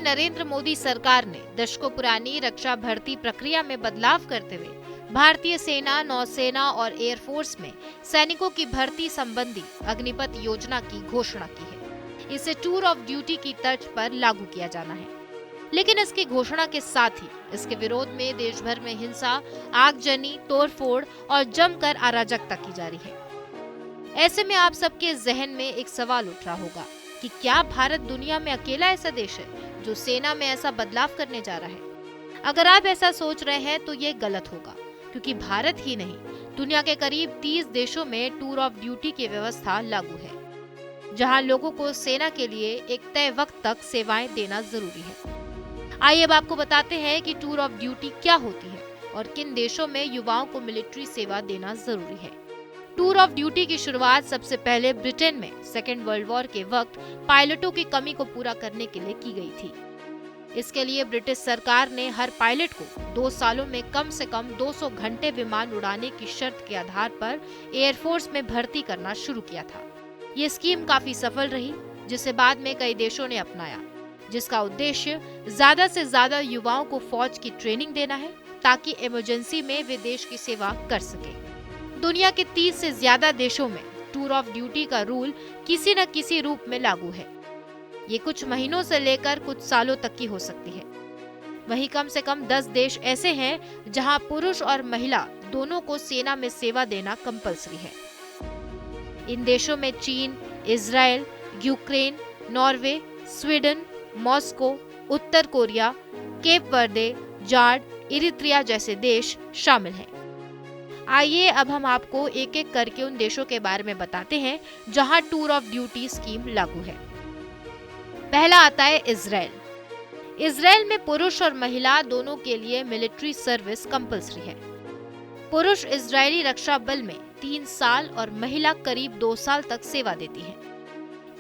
की नरेंद्र मोदी सरकार ने दशकों पुरानी रक्षा भर्ती प्रक्रिया में बदलाव करते हुए भारतीय सेना, नौसेना और एयरफोर्स में सैनिकों की भर्ती संबंधी अग्निपथ योजना की घोषणा की है। इसे टूर ऑफ ड्यूटी की तर्ज पर लागू किया जाना है। लेकिन इसकी घोषणा के साथ ही इसके विरोध में देश भर में हिंसा, आगजनी, तोड़फोड़ और जमकर अराजकता की जा रही है। ऐसे में आप सबके जहन में एक सवाल उठ रहा होगा कि क्या भारत दुनिया में अकेला ऐसा देश है जो सेना में ऐसा बदलाव करने जा रहा है? अगर आप ऐसा सोच रहे हैं तो ये गलत होगा, क्योंकि भारत ही नहीं, दुनिया के करीब 30 देशों में टूर ऑफ ड्यूटी की व्यवस्था लागू है, जहां लोगों को सेना के लिए एक तय वक्त तक सेवाएं देना जरूरी है। आइए अब आपको बताते हैं कि टूर ऑफ ड्यूटी क्या होती है और किन देशों में युवाओं को मिलिट्री सेवा देना जरूरी है। टूर ऑफ ड्यूटी की शुरुआत सबसे पहले ब्रिटेन में सेकेंड वर्ल्ड वॉर के वक्त पायलटों की कमी को पूरा करने के लिए की गई थी। इसके लिए ब्रिटिश सरकार ने हर पायलट को 2 सालों में कम से कम 200 घंटे विमान उड़ाने की शर्त के आधार पर एयरफोर्स में भर्ती करना शुरू किया था। ये स्कीम काफी सफल रही, जिसे बाद में कई देशों ने अपनाया, जिसका उद्देश्य ज्यादा से ज्यादा युवाओं को फौज की ट्रेनिंग देना है, ताकि इमरजेंसी में वे देश की सेवा कर सके। दुनिया के 30 से ज्यादा देशों में टूर ऑफ ड्यूटी का रूल किसी न किसी रूप में लागू है। ये कुछ महीनों से लेकर कुछ सालों तक की हो सकती है। वहीं कम से कम 10 देश ऐसे हैं जहां पुरुष और महिला दोनों को सेना में सेवा देना कंपलसरी है। इन देशों में चीन, Israel, Ukraine, Norway, Sweden, Moscow, उत्तर कोरिया, केप वर्दे, जार्ड, इरित्रिया जैसे देश शामिल हैं। आइए अब हम आपको एक एक करके उन देशों के बारे में बताते हैं जहां टूर ऑफ ड्यूटी स्कीम लागू है। पहला आता है इजराइल। इजराइल में पुरुष और महिला दोनों के लिए मिलिट्री सर्विस कंपलसरी है। पुरुष इजरायली रक्षा बल में 3 साल और महिला करीब 2 साल तक सेवा देती है।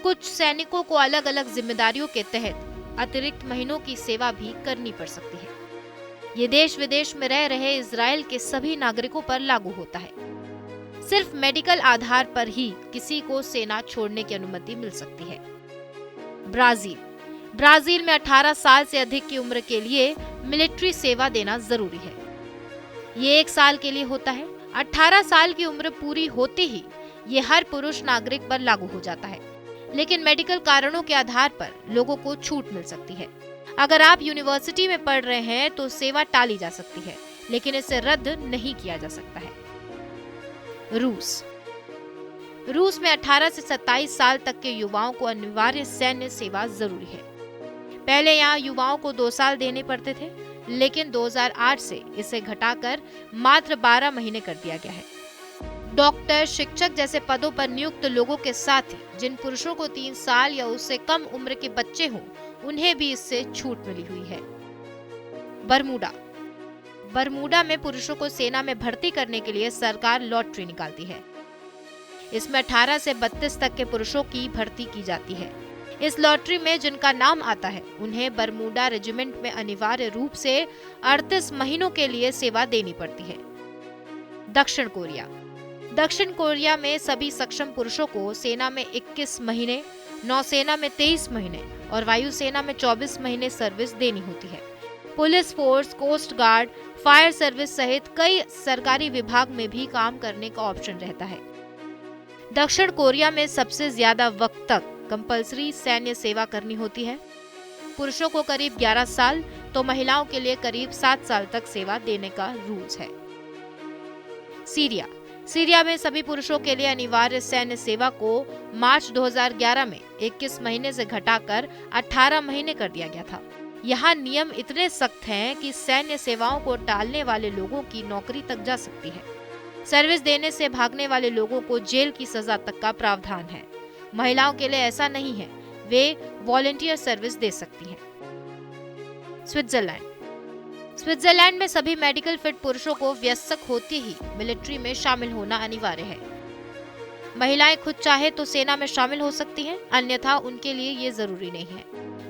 कुछ सैनिकों को अलग अलग जिम्मेदारियों के तहत अतिरिक्त महीनों की सेवा भी करनी पड़ सकती है। ये देश विदेश में रह रहे इजराइल के सभी नागरिकों पर लागू होता है। सिर्फ मेडिकल आधार पर ही किसी को सेना छोड़ने की अनुमति मिल सकती है। ब्राजील में 18 साल से अधिक की उम्र के लिए मिलिट्री सेवा देना जरूरी है। ये 1 साल के लिए होता है। 18 साल की उम्र पूरी होते ही ये हर पुरुष नागरिक पर लागू हो जाता है, लेकिन मेडिकल कारणों के आधार पर लोगों को छूट मिल सकती है। अगर आप यूनिवर्सिटी में पढ़ रहे हैं तो सेवा टाली जा सकती है, लेकिन इसे रद्द नहीं किया जा सकता है। रूस में 18 से 27 साल तक के युवाओं को अनिवार्य सैन्य सेवा जरूरी है। पहले यहाँ युवाओं को 2 साल देने पड़ते थे, लेकिन 2008 से इसे घटाकर मात्र 12 महीने कर दिया गया है। डॉक्टर, शिक्षक जैसे पदों पर नियुक्त लोगों के साथ ही जिन पुरुषों को 3 साल या उससे कम उम्र के बच्चे हों, उन्हें भी इससे छूट मिली हुई है। बरमूडा में पुरुषों को सेना में भर्ती करने के लिए सरकार लॉटरी निकालती है। इसमें 18 से 32 तक के पुरुषों की भर्ती की जाती है। इस लॉटरी में जिनका नाम आता है उन्हें बरमूडा रेजिमेंट में अनिवार्य रूप से 38 महीनों के लिए सेवा देनी पड़ती है। दक्षिण कोरिया में सभी सक्षम पुरुषों को सेना में 21 महीने, नौसेना में 23 महीने और वायुसेना में 24 महीने सर्विस देनी होती है। Police force, coast guard, fire service सहित कई सरकारी विभाग में भी काम करने का ऑप्शन रहता है। दक्षिण कोरिया में सबसे ज्यादा वक्त तक कंपलसरी सैन्य सेवा करनी होती है। पुरुषों को करीब 11 साल तो महिलाओं के लिए करीब 7 साल तक सेवा देने का रूल्स है। सीरिया में सभी पुरुषों के लिए अनिवार्य सैन्य सेवा को मार्च 2011 में 21 महीने से घटाकर 18 महीने कर दिया गया था। यहाँ नियम इतने सख्त हैं कि सैन्य सेवाओं को टालने वाले लोगों की नौकरी तक जा सकती है। सर्विस देने से भागने वाले लोगों को जेल की सजा तक का प्रावधान है। महिलाओं के लिए ऐसा नहीं है, वे वॉलंटियर सर्विस दे सकती हैं। स्विट्जरलैंड में सभी मेडिकल फिट पुरुषों को वयस्क होते ही मिलिट्री में शामिल होना अनिवार्य है। महिलाएं खुद चाहे तो सेना में शामिल हो सकती हैं, अन्यथा उनके लिए ये जरूरी नहीं है।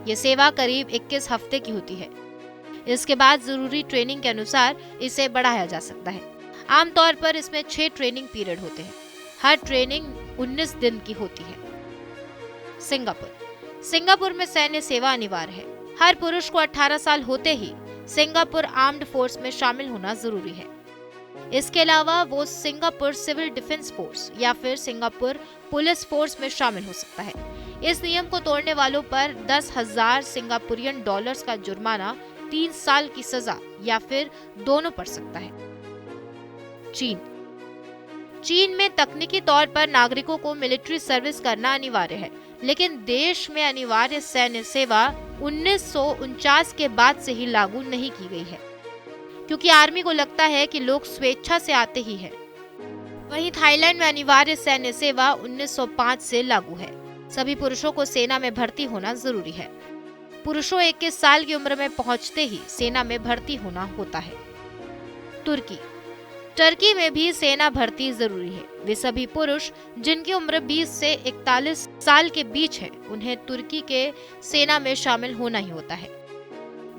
ये सेवा करीब 21 हफ्ते की होती है। इसके बाद जरूरी ट्रेनिंग के अनुसार इसे बढ़ाया जा सकता है। आमतौर पर इसमें 6 ट्रेनिंग पीरियड होते हैं। हर ट्रेनिंग 19 दिन की होती है। सिंगापुर में सैन्य सेवा अनिवार्य है। हर पुरुष को 18 साल होते ही सिंगापुर आर्म्ड फोर्स में शामिल होना जरूरी है। इसके अलावा वो सिंगापुर सिविल डिफेंस फोर्स या फिर सिंगापुर पुलिस फोर्स में शामिल हो सकता है। इस नियम को तोड़ने वालों पर 10,000 सिंगापुरियन डॉलर्स का जुर्माना, 3 साल की सजा या फिर दोनों पड़ सकता है। चीन में तकनीकी तौर पर नागरिकों को मिलिट्री सर्विस करना अनिवार्य है, लेकिन देश में अनिवार्य सैन्य सेवा 1949 के बाद से ही लागू नहीं की गई है, क्योंकि आर्मी को लगता है कि लोग स्वेच्छा से आते ही हैं। वहीं थाईलैंड में अनिवार्य सैन्य सेवा 1905 से लागू है। सभी पुरुषों को सेना में भर्ती होना जरूरी है। पुरुषों 21 साल की उम्र में पहुंचते ही सेना में भर्ती होना होता है। टर्की में भी सेना भर्ती जरूरी है। वे सभी पुरुष जिनकी उम्र 20 से 41 साल के बीच है, उन्हें तुर्की के सेना में शामिल होना ही होता है।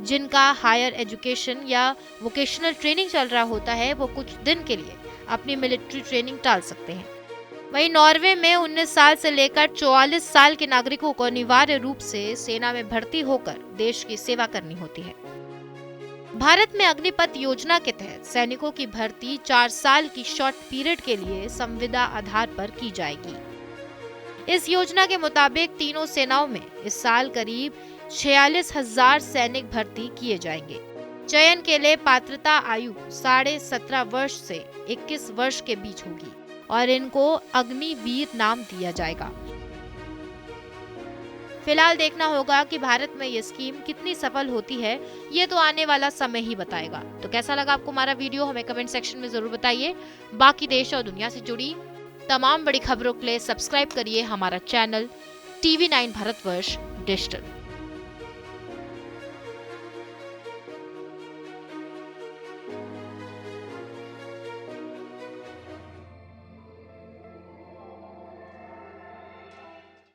जिनका हायर एजुकेशन या वोकेशनल ट्रेनिंग चल रहा होता है, वो कुछ दिन के लिए अपनी मिलिट्री ट्रेनिंग टाल सकते हैं। वहीं नॉर्वे में 19 साल से लेकर 44 साल के नागरिकों को अनिवार्य रूप से सेना में भर्ती होकर देश की सेवा करनी होती है। भारत में अग्निपथ योजना के तहत सैनिकों की भर्ती 4 साल की शॉर्ट पीरियड के लिए संविदा आधार पर की जाएगी। इस योजना के मुताबिक तीनों सेनाओं में इस साल करीब 46,000 सैनिक भर्ती किए जाएंगे। चयन के लिए पात्रता आयु 17.5 वर्ष से 21 वर्ष के बीच होगी और इनको अग्निवीर नाम दिया जाएगा। फिलहाल देखना होगा कि भारत में ये स्कीम कितनी सफल होती है, ये तो आने वाला समय ही बताएगा। तो कैसा लगा आपको हमारा वीडियो, हमें कमेंट सेक्शन में जरूर बताइए। बाकी देश और दुनिया से जुड़ी तमाम बड़ी खबरों के लिए सब्सक्राइब करिए हमारा चैनल TV9 भारतवर्ष डिजिटल।